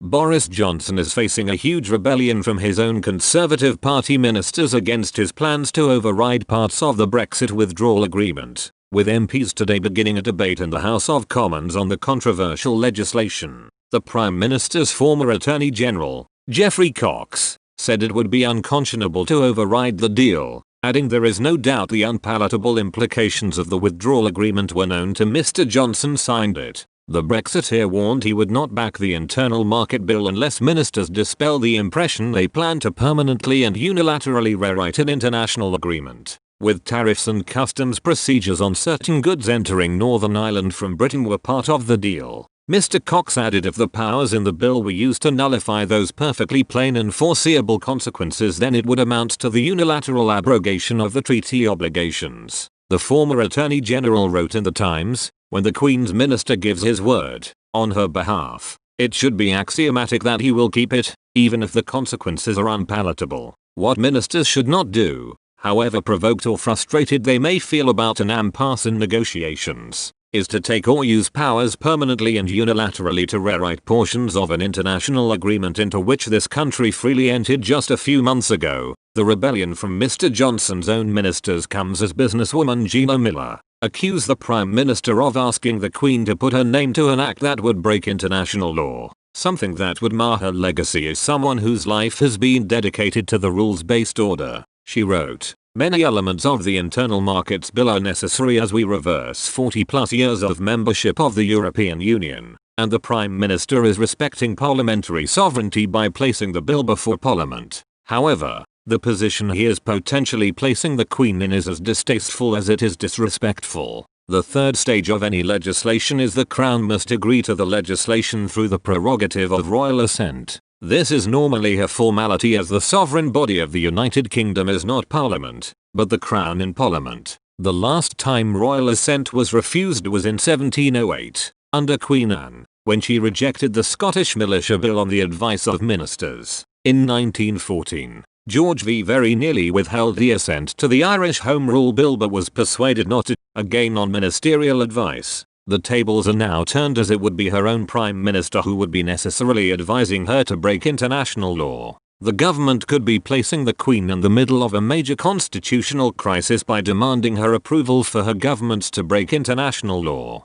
Boris Johnson is facing a huge rebellion from his own Conservative Party ministers against his plans to override parts of the Brexit withdrawal agreement, with MPs today beginning a debate in the House of Commons on the controversial legislation. The Prime Minister's former Attorney General, Geoffrey Cox, said it would be unconscionable to override the deal, adding there is no doubt the unpalatable implications of the withdrawal agreement were known to Mr. Johnson signed it. The Brexiteer warned he would not back the internal market bill unless ministers dispel the impression they plan to permanently and unilaterally rewrite an international agreement. With tariffs and customs procedures on certain goods entering Northern Ireland from Britain were part of the deal. Mr. Cox added if the powers in the bill were used to nullify those perfectly plain and foreseeable consequences, then it would amount to the unilateral abrogation of the treaty obligations. The former Attorney General wrote in the Times, "When the Queen's minister gives his word on her behalf, it should be axiomatic that he will keep it, even if the consequences are unpalatable. What ministers should not do, however provoked or frustrated they may feel about an impasse in negotiations, is to take or use powers permanently and unilaterally to rewrite portions of an international agreement into which this country freely entered just a few months ago." The rebellion from Mr. Johnson's own ministers comes as businesswoman Gina Miller accused the Prime Minister of asking the Queen to put her name to an act that would break international law, something that would mar her legacy as someone whose life has been dedicated to the rules-based order. She wrote, "Many elements of the internal markets bill are necessary as we reverse 40+ years of membership of the European Union, and the Prime Minister is respecting parliamentary sovereignty by placing the bill before Parliament. However, the position he is potentially placing the Queen in is as distasteful as it is disrespectful. The third stage of any legislation is the Crown must agree to the legislation through the prerogative of royal assent. This is normally a formality as the sovereign body of the United Kingdom is not Parliament, but the Crown in Parliament. The last time royal assent was refused was in 1708, under Queen Anne, when she rejected the Scottish Militia Bill on the advice of ministers. In 1914, George V very nearly withheld the assent to the Irish Home Rule Bill but was persuaded not to, again on ministerial advice. The tables are now turned as it would be her own Prime Minister who would be necessarily advising her to break international law. The government could be placing the Queen in the middle of a major constitutional crisis by demanding her approval for her governments to break international law.